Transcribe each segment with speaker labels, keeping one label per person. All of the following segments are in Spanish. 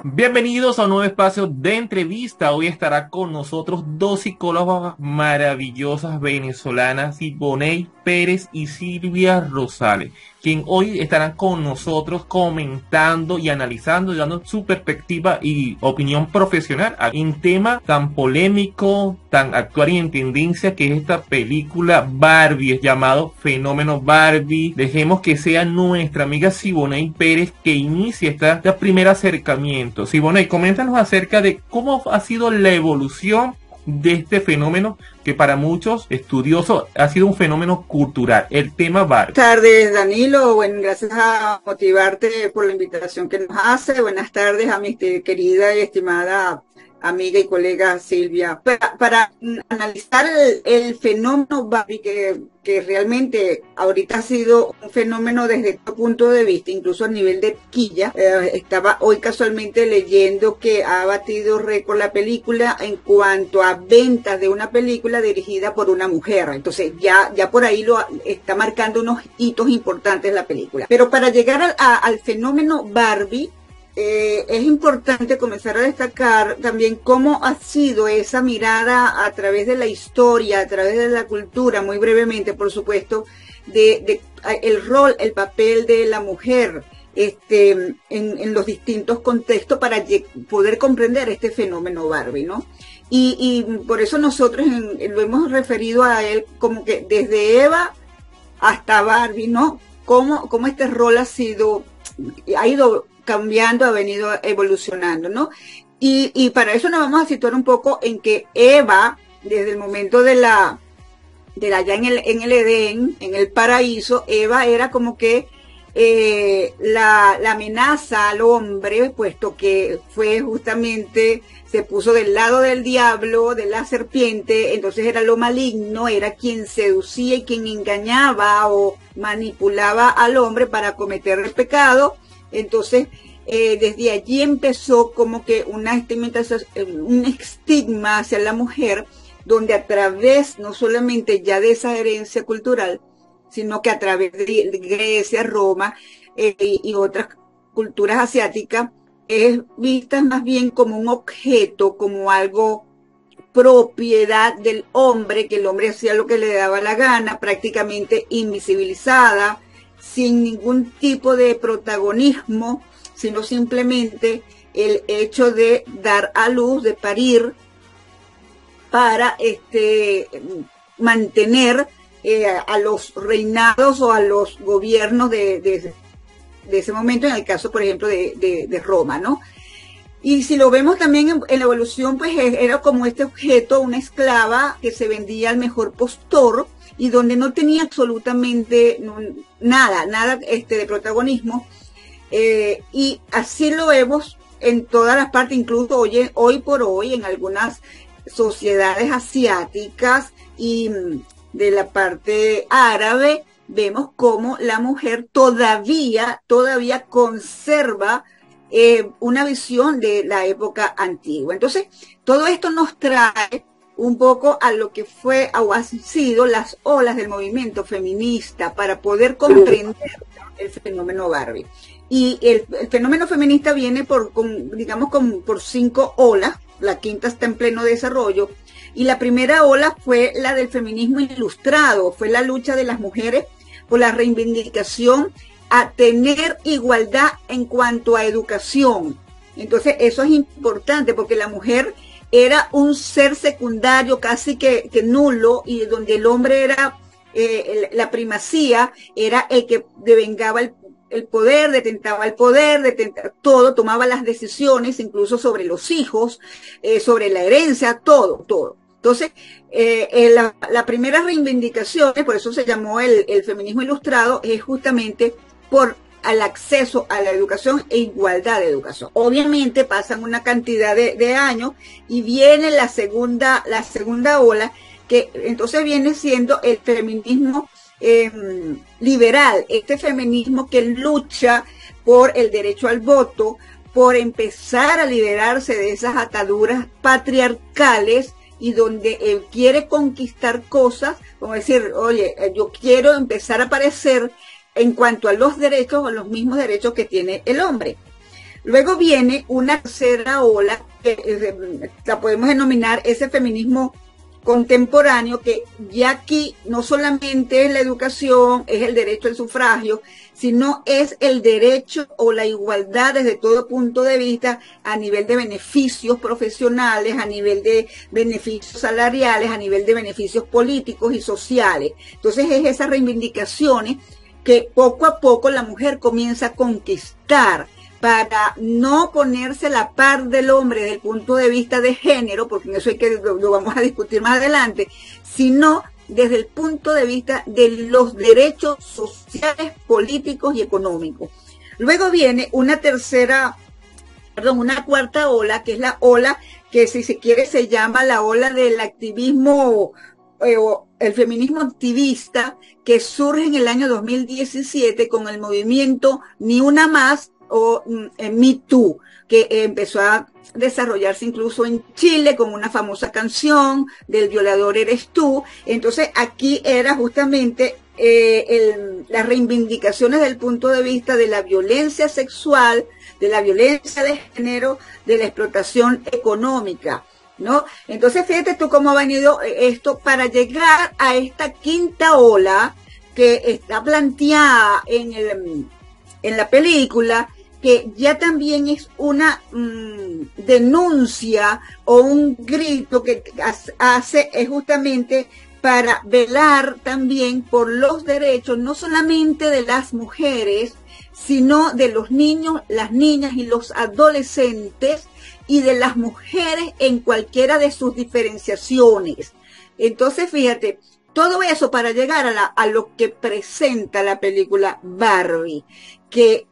Speaker 1: Bienvenidos a un nuevo espacio de entrevista. Hoy estará con nosotros dos psicólogas maravillosas venezolanas, Siboney Pérez y Silvia Rosales, quien hoy estarán con nosotros comentando y analizando y dando su perspectiva y opinión profesional en tema tan polémico, tan actual y en tendencia que es esta película Barbie, es llamado Fenómeno Barbie. Dejemos que sea nuestra amiga Siboney Pérez que inicie este primer acercamiento. Siboney, coméntanos acerca de cómo ha sido la evolución de este fenómeno que para muchos estudiosos ha sido un fenómeno cultural, el tema Barbie.
Speaker 2: Buenas tardes, Danilo. Bueno, gracias a motivarte por la invitación que nos hace. Buenas tardes a mi querida y estimada amiga y colega Silvia. Para analizar el fenómeno Barbie, que realmente ahorita ha sido un fenómeno desde todo punto de vista, incluso a nivel de taquilla. Estaba hoy casualmente leyendo que ha batido récord la película en cuanto a ventas de una película dirigida por una mujer. Entonces ya por ahí lo está marcando unos hitos importantes la película. Pero para llegar al fenómeno Barbie, es importante comenzar a destacar también cómo ha sido esa mirada a través de la historia, a través de la cultura, muy brevemente, por supuesto, de el rol, el papel de la mujer en los distintos contextos para poder comprender este fenómeno Barbie, ¿no? Y por eso nosotros lo hemos referido a él como que desde Eva hasta Barbie, ¿no? Cómo este rol ha ido cambiando, ha venido evolucionando, ¿no? Y para eso nos vamos a situar un poco en que Eva, desde el momento ya en el Edén, en el paraíso, Eva era como que la amenaza al hombre, puesto que fue justamente, se puso del lado del diablo, de la serpiente, entonces era lo maligno, era quien seducía y quien engañaba o manipulaba al hombre para cometer el pecado. Entonces, desde allí empezó como que un estigma hacia la mujer, donde a través no solamente ya de esa herencia cultural, sino que a través de Grecia, Roma y otras culturas asiáticas, es vista más bien como un objeto, como algo propiedad del hombre, que el hombre hacía lo que le daba la gana, prácticamente invisibilizada, sin ningún tipo de protagonismo, sino simplemente el hecho de dar a luz, de parir, para mantener a los reinados o a los gobiernos de ese momento, en el caso, por ejemplo, de Roma, ¿no? Y si lo vemos también en la evolución, pues era como este objeto, una esclava que se vendía al mejor postor, y donde no tenía absolutamente nada de protagonismo, y así lo vemos en todas las partes, incluso hoy por hoy en algunas sociedades asiáticas y de la parte árabe, vemos cómo la mujer todavía conserva una visión de la época antigua. Entonces, todo esto nos trae un poco a lo que fue o han sido las olas del movimiento feminista para poder comprender el fenómeno Barbie. Y el fenómeno feminista viene por 5 olas, la quinta está en pleno desarrollo, y la primera ola fue la del feminismo ilustrado, fue la lucha de las mujeres por la reivindicación a tener igualdad en cuanto a educación. Entonces eso es importante porque la mujer era un ser secundario, casi que nulo, y donde el hombre era la primacía, era el que devengaba el poder, detentaba el poder, todo, tomaba las decisiones, incluso sobre los hijos, sobre la herencia, todo. Entonces, la primera reivindicación, por eso se llamó el feminismo ilustrado, es justamente por al acceso a la educación e igualdad de educación. Obviamente pasan una cantidad de años y viene la segunda ola, que entonces viene siendo el feminismo liberal, este feminismo que lucha por el derecho al voto, por empezar a liberarse de esas ataduras patriarcales y donde él quiere conquistar cosas, como decir, oye, yo quiero empezar a aparecer en cuanto a los derechos, o los mismos derechos que tiene el hombre. Luego viene una tercera ola, que la podemos denominar ese feminismo contemporáneo, que ya aquí no solamente es la educación, es el derecho al sufragio, sino es el derecho o la igualdad desde todo punto de vista a nivel de beneficios profesionales, a nivel de beneficios salariales, a nivel de beneficios políticos y sociales. Entonces es esas reivindicaciones que poco a poco la mujer comienza a conquistar para no ponerse a la par del hombre desde el punto de vista de género, porque en eso hay que lo vamos a discutir más adelante, sino desde el punto de vista de los derechos sociales, políticos y económicos. Luego viene una cuarta ola, que es la ola que, si se quiere, se llama la ola del activismo o el feminismo activista, que surge en el año 2017 con el movimiento Ni Una Más, o Me Too, que empezó a desarrollarse incluso en Chile con una famosa canción del violador eres tú. Entonces aquí era justamente las reivindicaciones del punto de vista de la violencia sexual, de la violencia de género, de la explotación económica, ¿no? Entonces fíjate tú cómo ha venido esto para llegar a esta quinta ola que está planteada en la película, que ya también es una denuncia o un grito que hace es justamente para velar también por los derechos no solamente de las mujeres, sino de los niños, las niñas y los adolescentes, y de las mujeres en cualquiera de sus diferenciaciones. Entonces, fíjate, todo eso para llegar a lo que presenta la película Barbie, que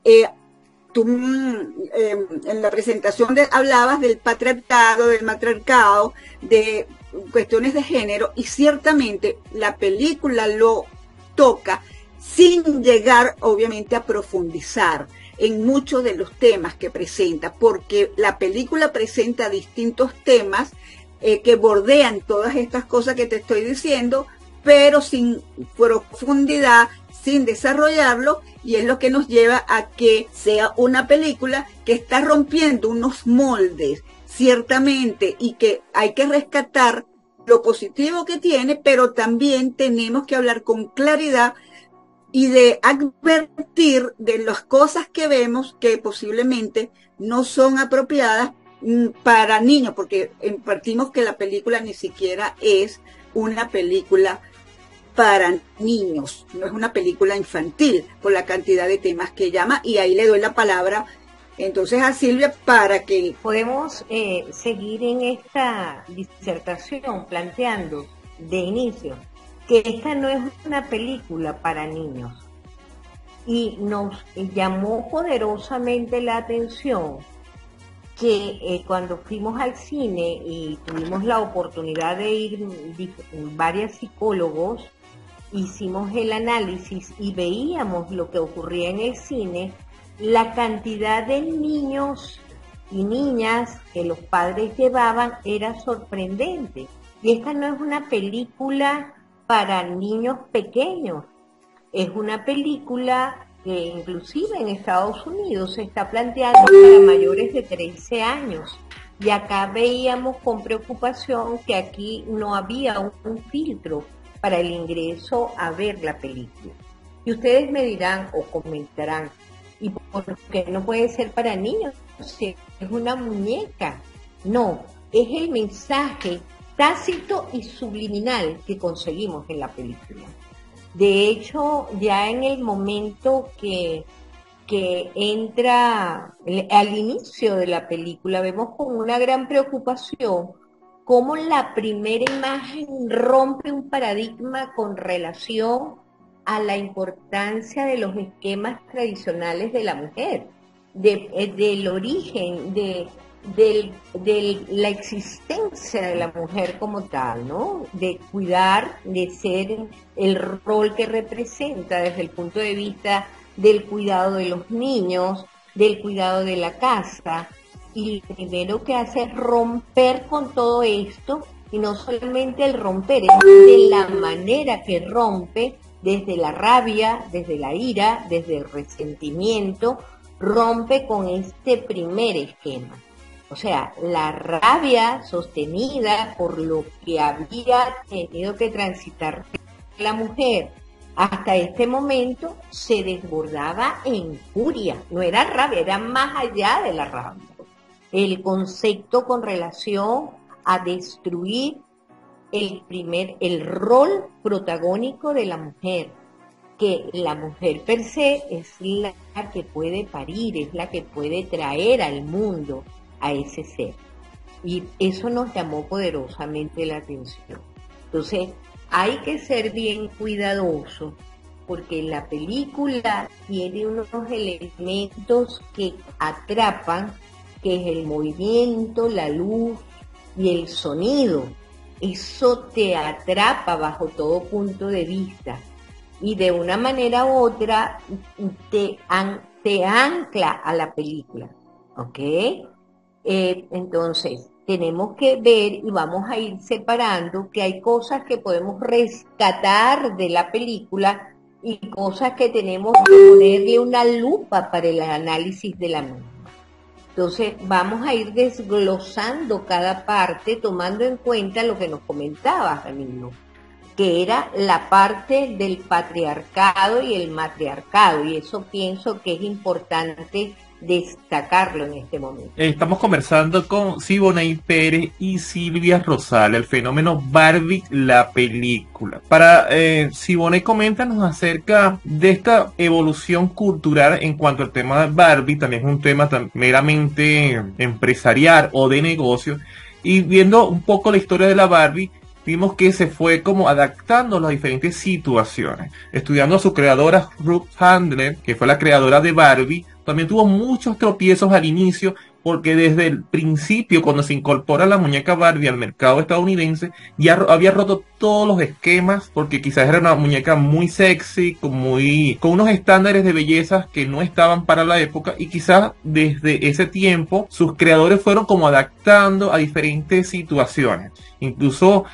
Speaker 2: tú en la presentación hablabas del patriarcado, del matriarcado, de cuestiones de género, y ciertamente la película lo toca sin llegar obviamente a profundizar en muchos de los temas que presenta, porque la película presenta distintos temas que bordean todas estas cosas que te estoy diciendo, pero sin profundidad, sin desarrollarlo, y es lo que nos lleva a que sea una película que está rompiendo unos moldes, ciertamente, y que hay que rescatar lo positivo que tiene, pero también tenemos que hablar con claridad y de advertir de las cosas que vemos que posiblemente no son apropiadas para niños, porque partimos que la película ni siquiera es una película para niños, no es una película infantil por la cantidad de temas que llama, y ahí le doy la palabra entonces a Silvia para que
Speaker 3: podemos seguir en esta disertación planteando de inicio que esta no es una película para niños, y nos llamó poderosamente la atención que cuando fuimos al cine y tuvimos la oportunidad de ir varios psicólogos, hicimos el análisis y veíamos lo que ocurría en el cine, la cantidad de niños y niñas que los padres llevaban era sorprendente. Y esta no es una película para niños pequeños, es una película que inclusive en Estados Unidos se está planteando para mayores de 13 años. Y acá veíamos con preocupación que aquí no había un filtro para el ingreso a ver la película. Y ustedes me dirán o comentarán, ¿y por qué no puede ser para niños? Si es una muñeca. No, es el mensaje tácito y subliminal que conseguimos en la película. De hecho, ya en el momento que entra al inicio de la película, vemos con una gran preocupación cómo la primera imagen rompe un paradigma con relación a la importancia de los esquemas tradicionales de la mujer, del origen, de la existencia de la mujer como tal, ¿no? De cuidar, de ser el rol que representa desde el punto de vista del cuidado de los niños, del cuidado de la casa. Y lo primero que hace es romper con todo esto, y no solamente el romper, es de la manera que rompe, desde la rabia, desde la ira, desde el resentimiento, rompe con este primer esquema. O sea, la rabia sostenida por lo que había tenido que transitar la mujer hasta este momento se desbordaba en furia. No era rabia, era más allá de la rabia. El concepto con relación a destruir el rol protagónico de la mujer, que la mujer per se es la que puede parir, es la que puede traer al mundo a ese ser. Y eso nos llamó poderosamente la atención. Entonces, hay que ser bien cuidadoso porque la película tiene unos elementos que atrapan, que es el movimiento, la luz y el sonido. Eso te atrapa bajo todo punto de vista y de una manera u otra te ancla a la película, ¿ok? Entonces, tenemos que ver y vamos a ir separando que hay cosas que podemos rescatar de la película y cosas que tenemos que ponerle una lupa para el análisis de la misma. Entonces, vamos a ir desglosando cada parte tomando en cuenta lo que nos comentaba Camilo, que era la parte del patriarcado y el matriarcado, y eso pienso que es importante destacarlo en este momento.
Speaker 1: Estamos conversando con Siboney Pérez y Silvia Rosales, el fenómeno Barbie, la película. Para Siboney, coméntanos acerca de esta evolución cultural en cuanto al tema de Barbie, también es un tema meramente empresarial o de negocio, y viendo un poco la historia de la Barbie, vimos que se fue como adaptando a las diferentes situaciones. Estudiando a su creadora Ruth Handler, que fue la creadora de Barbie, también tuvo muchos tropiezos al inicio, porque desde el principio, cuando se incorpora la muñeca Barbie al mercado estadounidense, ya había roto todos los esquemas, porque quizás era una muñeca muy sexy, con unos estándares de belleza que no estaban para la época, y quizás desde ese tiempo sus creadores fueron como adaptando a diferentes situaciones. Incluso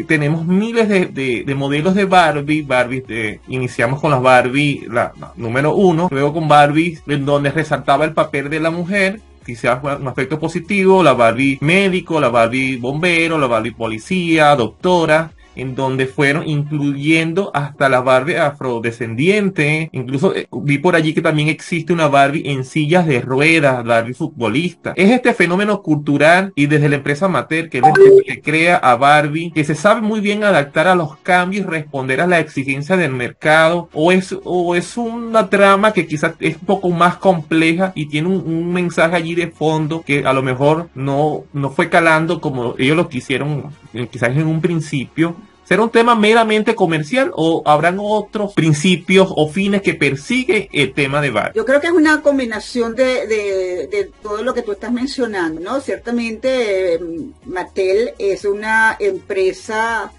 Speaker 1: tenemos miles de modelos de Barbie. Iniciamos con las Barbie, la número 1, luego con Barbie, en donde resaltaba el papel de la mujer, quizás un aspecto positivo, la Barbie médico, la Barbie bombero, la Barbie policía, doctora, en donde fueron incluyendo hasta la Barbie afrodescendiente. Incluso vi por allí que también existe una Barbie en sillas de ruedas, Barbie futbolista. Es este fenómeno cultural y desde la empresa Mattel, que es la empresa que crea a Barbie, que se sabe muy bien adaptar a los cambios y responder a la exigencia del mercado, o es una trama que quizás es un poco más compleja y tiene un mensaje allí de fondo que a lo mejor no fue calando como ellos lo quisieron quizás en un principio. ¿Será un tema meramente comercial o habrán otros principios o fines que persigue el tema de Barbie?
Speaker 2: Yo creo que es una combinación de todo lo que tú estás mencionando, ¿no? Ciertamente Mattel es una empresa,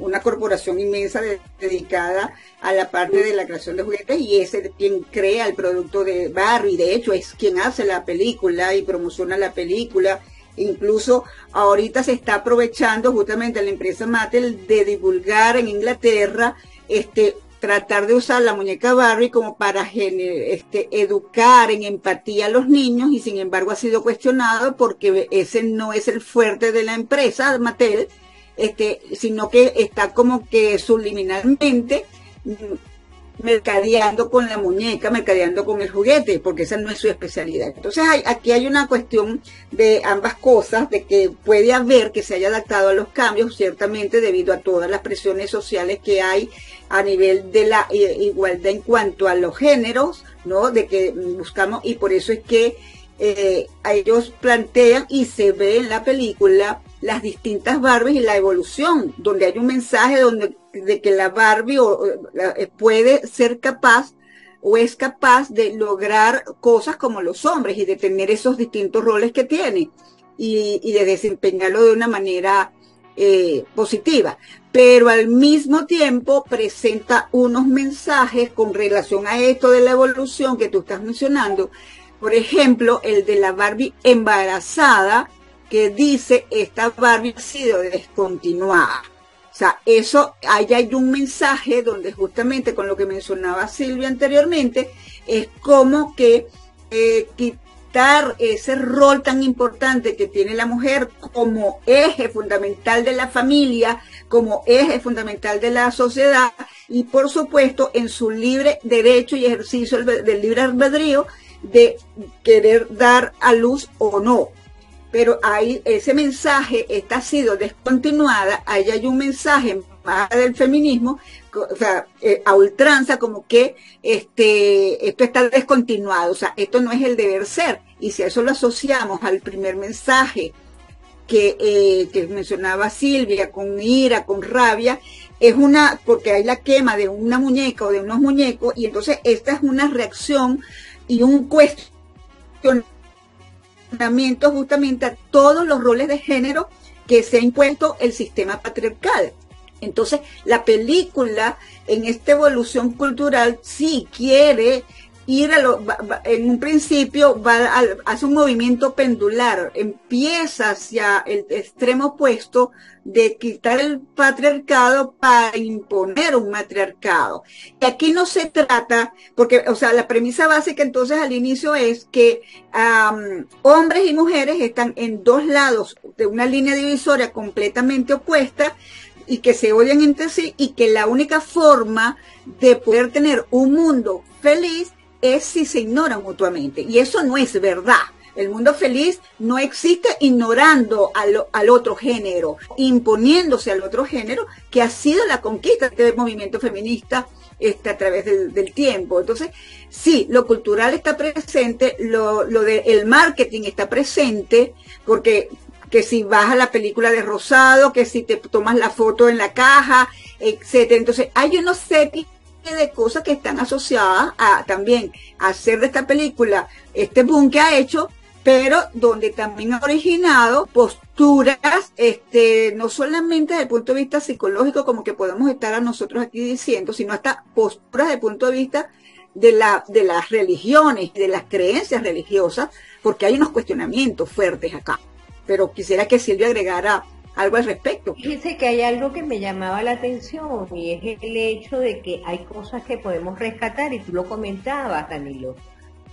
Speaker 2: una corporación inmensa dedicada a la parte de la creación de juguetes y es quien crea el producto de Barbie. De hecho, es quien hace la película y promociona la película. Incluso ahorita se está aprovechando justamente la empresa Mattel de divulgar en Inglaterra, tratar de usar la muñeca Barbie como para educar en empatía a los niños, y sin embargo ha sido cuestionado porque ese no es el fuerte de la empresa Mattel, sino que está como que subliminalmente mercadeando con la muñeca, mercadeando con el juguete, porque esa no es su especialidad. Entonces aquí hay una cuestión de ambas cosas, de que puede haber que se haya adaptado a los cambios, ciertamente debido a todas las presiones sociales que hay a nivel de la igualdad en cuanto a los géneros, ¿no? De que buscamos, y por eso es que ellos plantean y se ve en la película las distintas Barbies y la evolución, donde hay un mensaje de que la Barbie puede ser capaz o es capaz de lograr cosas como los hombres y de tener esos distintos roles que tiene y de desempeñarlo de una manera positiva, pero al mismo tiempo presenta unos mensajes con relación a esto de la evolución que tú estás mencionando. Por ejemplo, el de la Barbie embarazada, que dice, esta Barbie ha sido descontinuada. O sea, ahí hay un mensaje donde justamente con lo que mencionaba Silvia anteriormente, es como que quitar ese rol tan importante que tiene la mujer como eje fundamental de la familia, como eje fundamental de la sociedad, y por supuesto en su libre derecho y ejercicio del libre albedrío de querer dar a luz o no. Pero ahí ese mensaje ha sido descontinuada, ahí hay un mensaje más del feminismo, o sea, a ultranza, como que esto está descontinuado, o sea, esto no es el deber ser. Y si a eso lo asociamos al primer mensaje que mencionaba Silvia, con ira, con rabia, porque hay la quema de una muñeca o de unos muñecos, y entonces esta es una reacción y un cuestionamiento justamente a todos los roles de género que se ha impuesto el sistema patriarcal. Entonces, la película, en esta evolución cultural, sí quiere ir en un principio hace un movimiento pendular, empieza hacia el extremo opuesto de quitar el patriarcado para imponer un matriarcado. Y aquí no se trata, porque, o sea, la premisa básica entonces al inicio es que hombres y mujeres están en dos lados de una línea divisoria completamente opuesta, y que se odian entre sí, y que la única forma de poder tener un mundo feliz es si se ignoran mutuamente. Y eso no es verdad. El mundo feliz no existe ignorando al otro género, imponiéndose al otro género, que ha sido la conquista de este movimiento feminista a través del tiempo. Entonces, sí, lo cultural está presente, el marketing está presente, porque que si vas a la película de Rosado, que si te tomas la foto en la caja, etcétera. Entonces, hay una serie de cosas que están asociadas también a hacer de esta película este boom que ha hecho, pero donde también ha originado posturas, no solamente desde el punto de vista psicológico, como que podemos estar a nosotros aquí diciendo, sino hasta posturas desde el punto de vista de las religiones, de las creencias religiosas, porque hay unos cuestionamientos fuertes acá. Pero quisiera que Silvia agregara algo al respecto.
Speaker 3: Fíjese que hay algo que me llamaba la atención, y es el hecho de que hay cosas que podemos rescatar, y tú lo comentabas, Danilo,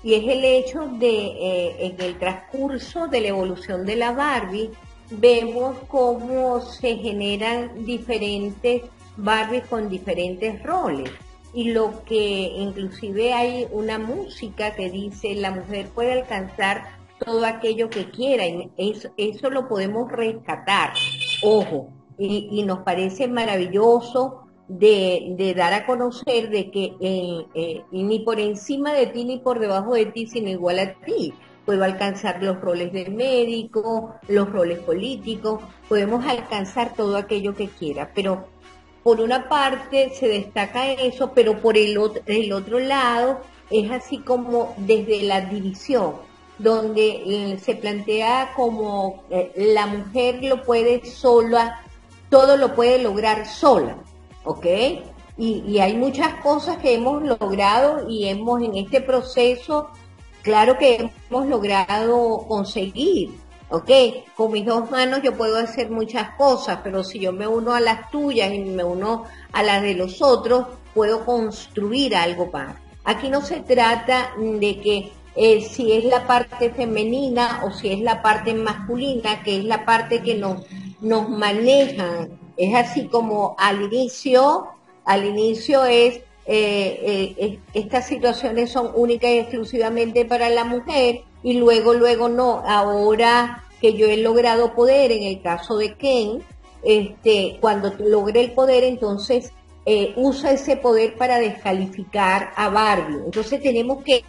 Speaker 3: y es el hecho de, en el transcurso de la evolución de la Barbie, vemos cómo se generan diferentes Barbies con diferentes roles, y lo que inclusive hay una música que dice la mujer puede alcanzar todo aquello que quiera, y eso lo podemos rescatar, ojo, y nos parece maravilloso de dar a conocer de que ni por encima de ti ni por debajo de ti, sino igual a ti, puedo alcanzar los roles de médico, los roles políticos, podemos alcanzar todo aquello que quiera, pero por una parte se destaca eso, pero por el otro lado es así como desde la división, donde se plantea como la mujer lo puede sola, todo lo puede lograr sola, ¿ok? Y hay muchas cosas que hemos logrado y hemos en este proceso, claro que hemos logrado conseguir, ¿ok? Con mis dos manos yo puedo hacer muchas cosas, pero si yo me uno a las tuyas y me uno a las de los otros, puedo construir algo más. Aquí no se trata de que si es la parte femenina o si es la parte masculina, que es la parte que nos manejan. Es así como al inicio es, estas situaciones son únicas y exclusivamente para la mujer, y luego no. Ahora que yo he logrado poder, en el caso de Ken, cuando logré el poder, entonces usa ese poder para descalificar a Barbie. Entonces tenemos que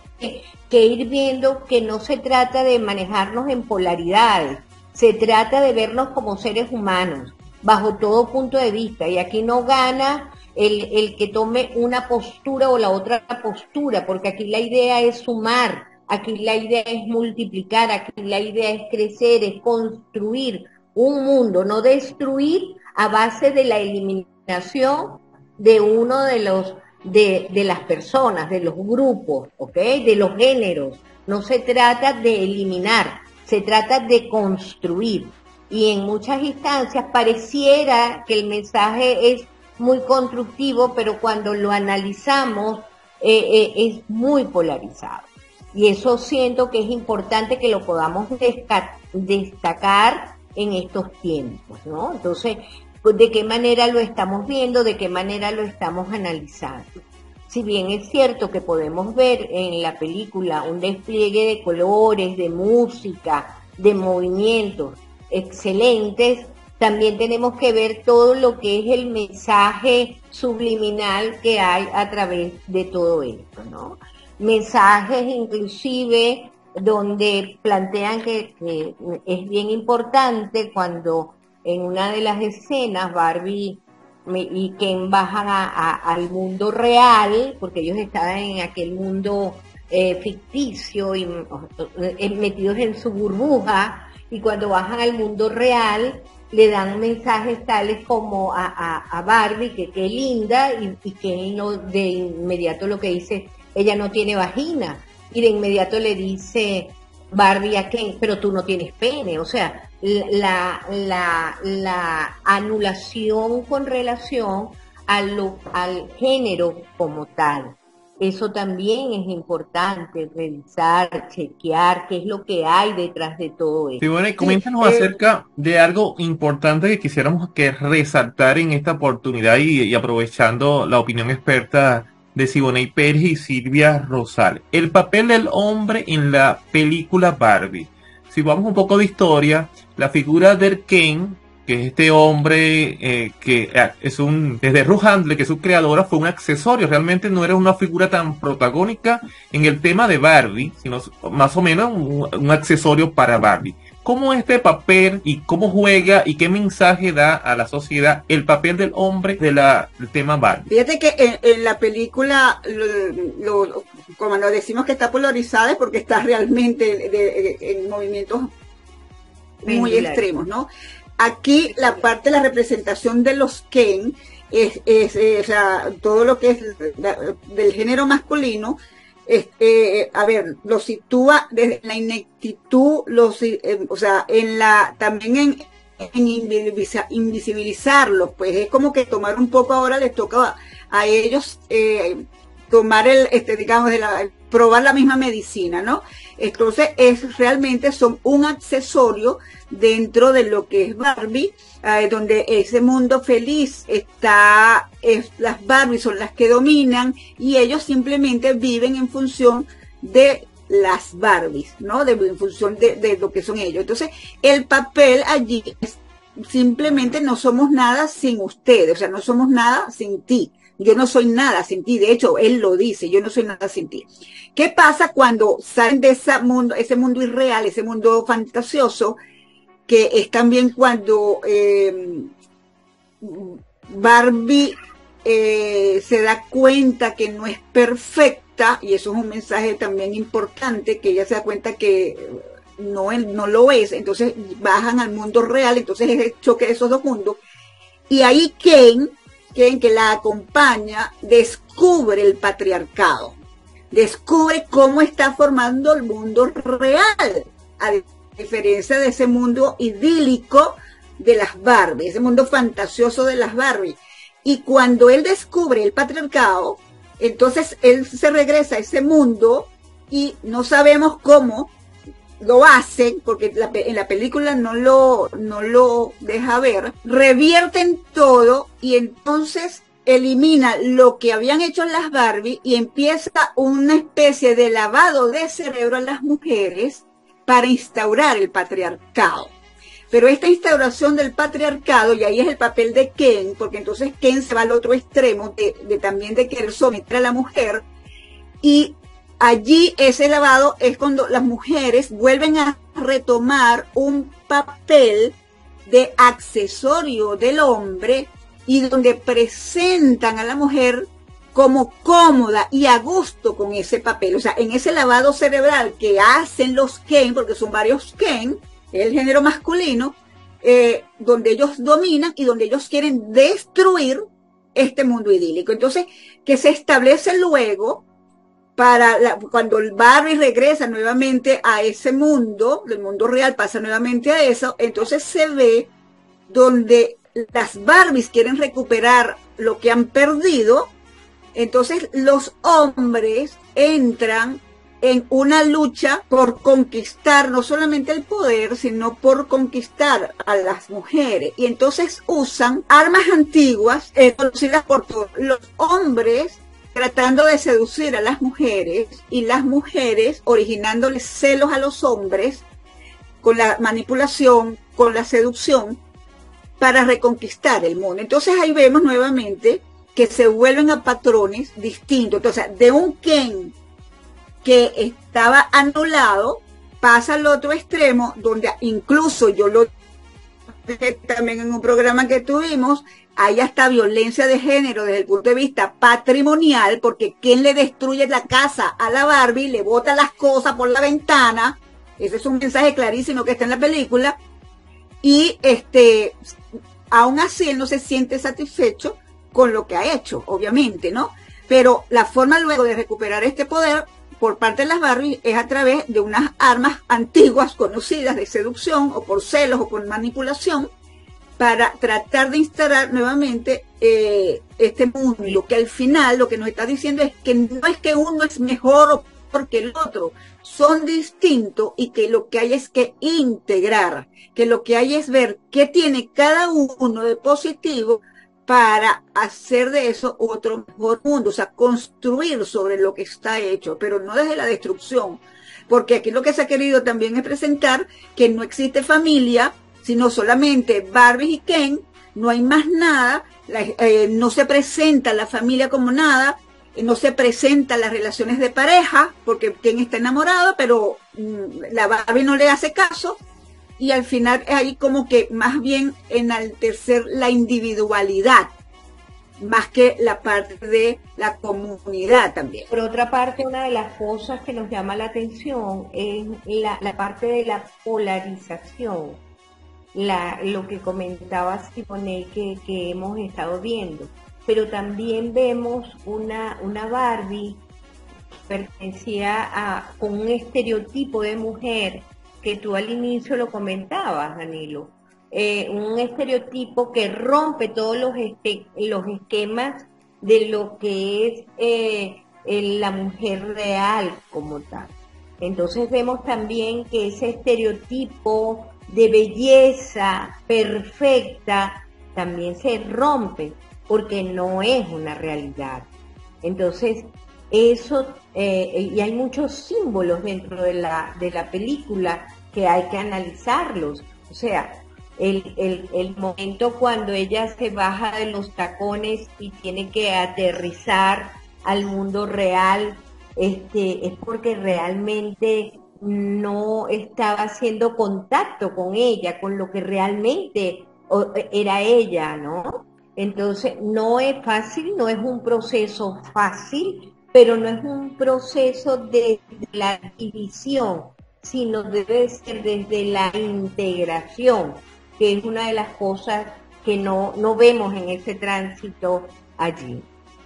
Speaker 3: ir viendo que no se trata de manejarnos en polaridades, se trata de vernos como seres humanos, bajo todo punto de vista, y aquí no gana el que tome una postura o la otra postura, porque aquí la idea es sumar, aquí la idea es multiplicar, aquí la idea es crecer, es construir un mundo, no destruir a base de la eliminación de uno de las personas, de los grupos, ¿ok? De los géneros. No se trata de eliminar, se trata de construir. Y en muchas instancias pareciera que el mensaje es muy constructivo, pero cuando lo analizamos es muy polarizado. Y eso siento que es importante que lo podamos destacar en estos tiempos, ¿no? Entonces, pues, ¿de qué manera lo estamos viendo? ¿De qué manera lo estamos analizando? Si bien es cierto que podemos ver en la película un despliegue de colores, de música, de movimientos excelentes, también tenemos que ver todo lo que es el mensaje subliminal que hay a través de todo esto, ¿no? Mensajes inclusive donde plantean que es bien importante cuando en una de las escenas Barbie y Ken bajan al mundo real, porque ellos estaban en aquel mundo ficticio y metidos en su burbuja, y cuando bajan al mundo real le dan mensajes tales como a Barbie que qué linda, y Ken no, de inmediato lo que dice, ella no tiene vagina, y de inmediato le dice Barbie a Ken, pero tú no tienes pene. O sea, la anulación con relación al género como tal. Eso también es importante, revisar, chequear qué es lo que hay detrás de todo
Speaker 1: Sí,
Speaker 3: esto.
Speaker 1: bueno, y coméntanos acerca de algo importante que quisiéramos que resaltar en esta oportunidad y aprovechando la opinión experta de Siboney Pérez y Silvia Rosales. El papel del hombre en la película Barbie. Si vamos un poco de historia, la figura de Ken, que es este hombre desde Ruth Handler, que es su creadora, fue un accesorio, realmente no era una figura tan protagónica en el tema de Barbie, sino más o menos un accesorio para Barbie. ¿Cómo este papel y cómo juega y qué mensaje da a la sociedad el papel del hombre del tema Barbie?
Speaker 2: Fíjate que en la película, como lo decimos que está polarizada, es porque está realmente en movimientos muy extremos, ¿no? Aquí la parte de la representación de los Ken o sea, todo lo que es del género masculino, a ver, lo sitúa desde la ineptitud, o sea, también en invisibilizarlos, pues es como que tomar un poco, ahora les toca a ellos tomar digamos, probar la misma medicina, ¿no? Entonces realmente son un accesorio dentro de lo que es Barbie, donde ese mundo feliz las Barbie son las que dominan y ellos simplemente viven en función de las Barbies, ¿no? En función de lo que son ellos. Entonces, el papel allí es simplemente no somos nada sin ustedes, o sea, no somos nada sin ti. Yo no soy nada sin ti, de hecho, él lo dice, yo no soy nada sin ti. ¿Qué pasa cuando salen de ese mundo irreal, ese mundo fantasioso, que es también cuando Barbie se da cuenta que no es perfecta, y eso es un mensaje también importante, que ella se da cuenta que no lo es, entonces bajan al mundo real, entonces es el choque de esos dos mundos, y ahí Ken, que la acompaña, descubre el patriarcado, descubre cómo está formando el mundo real, a diferencia de ese mundo idílico de las Barbie, ese mundo fantasioso de las Barbie. Y cuando él descubre el patriarcado, entonces él se regresa a ese mundo y no sabemos cómo lo hacen, porque en la película no lo deja ver, revierten todo y entonces elimina lo que habían hecho las Barbie y empieza una especie de lavado de cerebro a las mujeres para instaurar el patriarcado. Pero esta instauración del patriarcado, y ahí es el papel de Ken, porque entonces Ken se va al otro extremo también de querer someter a la mujer, y allí ese lavado es cuando las mujeres vuelven a retomar un papel de accesorio del hombre y donde presentan a la mujer como cómoda y a gusto con ese papel. O sea, en ese lavado cerebral que hacen los Ken, porque son varios Ken, el género masculino, donde ellos dominan y donde ellos quieren destruir este mundo idílico. Entonces, que se establece luego cuando el Barbie regresa nuevamente a ese mundo, del mundo real, pasa nuevamente a eso, entonces se ve donde las Barbies quieren recuperar lo que han perdido, entonces los hombres entran en una lucha por conquistar no solamente el poder, sino por conquistar a las mujeres. Y entonces usan armas antiguas, conocidas por todos. Los hombres tratando de seducir a las mujeres y las mujeres originándoles celos a los hombres con la manipulación, con la seducción, para reconquistar el mundo. Entonces ahí vemos nuevamente que se vuelven a patrones distintos. Entonces, de un Ken que estaba anulado, pasa al otro extremo, donde incluso yo lo dije también en un programa que tuvimos, hay hasta violencia de género desde el punto de vista patrimonial, porque quien le destruye la casa a la Barbie, le bota las cosas por la ventana, ese es un mensaje clarísimo que está en la película, y aún así él no se siente satisfecho con lo que ha hecho, obviamente, ¿no? Pero la forma luego de recuperar este poder por parte de las Barbie es a través de unas armas antiguas conocidas de seducción o por celos o por manipulación para tratar de instalar nuevamente este mundo, que al final lo que nos está diciendo es que no es que uno es mejor o porque el otro, son distintos y que lo que hay es que integrar, que lo que hay es ver qué tiene cada uno de positivo para hacer de eso otro mejor mundo, o sea, construir sobre lo que está hecho, pero no desde la destrucción, porque aquí lo que se ha querido también es presentar que no existe familia, sino solamente Barbie y Ken, no hay más nada, no se presenta la familia como nada, no se presentan las relaciones de pareja, porque Ken está enamorado, pero la Barbie no le hace caso, y al final ahí como que más bien enaltecer la individualidad, más que la parte de la comunidad también.
Speaker 3: Por otra parte, una de las cosas que nos llama la atención es la parte de la polarización, lo que comentaba Simone que hemos estado viendo. Pero también vemos una Barbie que pertenecía con un estereotipo de mujer que tú al inicio lo comentabas, Danilo, un estereotipo que rompe todos los esquemas de lo que es la mujer real como tal. Entonces vemos también que ese estereotipo de belleza perfecta también se rompe, porque no es una realidad. Entonces, eso, y hay muchos símbolos dentro de la película que hay que analizarlos. O sea, el momento cuando ella se baja de los tacones y tiene que aterrizar al mundo real, es porque realmente no estaba haciendo contacto con ella, con lo que realmente era ella, ¿no? Entonces, no es fácil, no es un proceso fácil, pero no es un proceso de la división, sino debe ser desde la integración, que es una de las cosas que no vemos en ese tránsito allí.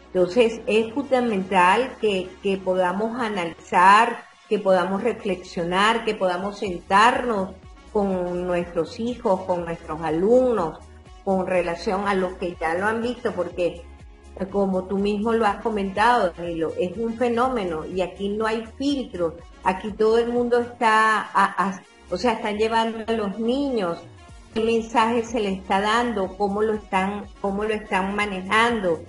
Speaker 3: Entonces, es fundamental que podamos analizar, que podamos reflexionar, que podamos sentarnos con nuestros hijos, con nuestros alumnos, con relación a los que ya lo han visto, porque como tú mismo lo has comentado, Danilo, es un fenómeno y aquí no hay filtros, aquí todo el mundo está, o sea, están llevando a los niños, qué mensaje se les está dando, cómo lo están manejando,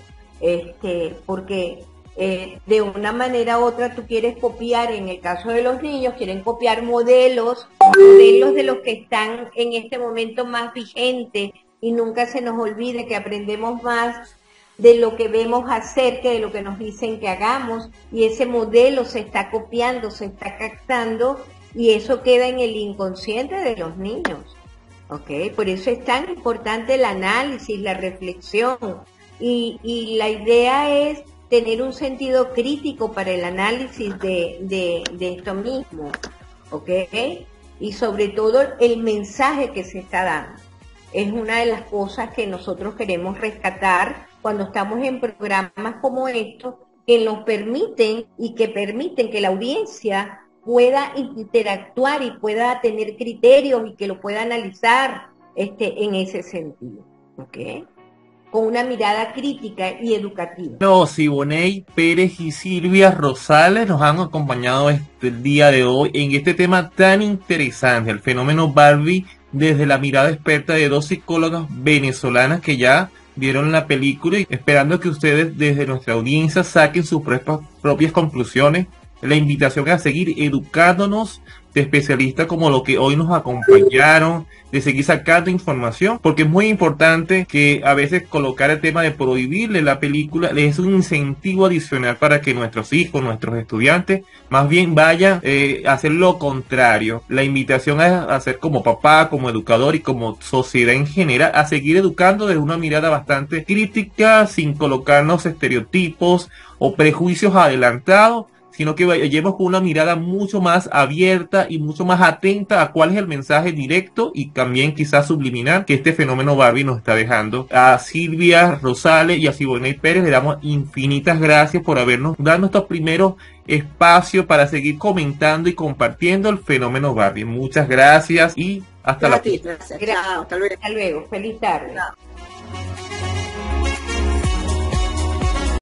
Speaker 3: porque de una manera u otra tú quieres copiar, en el caso de los niños, quieren copiar modelos de los que están en este momento más vigentes, y nunca se nos olvide que aprendemos más de lo que vemos hacer que de lo que nos dicen que hagamos, y ese modelo se está copiando, se está captando, y eso queda en el inconsciente de los niños, ¿ok? Por eso es tan importante el análisis, la reflexión, y la idea es tener un sentido crítico para el análisis de esto mismo, ¿ok? Y sobre todo el mensaje que se está dando. Es una de las cosas que nosotros queremos rescatar cuando estamos en programas como estos, que nos permiten y que permiten que la audiencia pueda interactuar y pueda tener criterios y que lo pueda analizar en ese sentido. ¿Ok? con una mirada crítica y educativa.
Speaker 1: No, Siboney Pérez y Silvia Rosales nos han acompañado el día de hoy en este tema tan interesante, el fenómeno Barbie, desde la mirada experta de dos psicólogas venezolanas que ya vieron la película, y esperando que ustedes desde nuestra audiencia saquen sus propias conclusiones. La invitación es a seguir educándonos de especialistas como los que hoy nos acompañaron, de seguir sacando información, porque es muy importante que a veces colocar el tema de prohibirle la película es un incentivo adicional para que nuestros hijos, nuestros estudiantes, más bien vayan a hacer lo contrario. La invitación es a hacer como papá, como educador y como sociedad en general, a seguir educando desde una mirada bastante crítica, sin colocarnos estereotipos o prejuicios adelantados, sino que vayamos con una mirada mucho más abierta y mucho más atenta a cuál es el mensaje directo y también quizás subliminal que este fenómeno Barbie nos está dejando. A Silvia Rosales y a Siboney Pérez le damos infinitas gracias por habernos dado nuestros primeros espacios para seguir comentando y compartiendo el fenómeno Barbie. Muchas gracias y hasta la próxima.
Speaker 2: Gracias. Hasta luego.
Speaker 3: Hasta luego. Feliz tarde. Chao.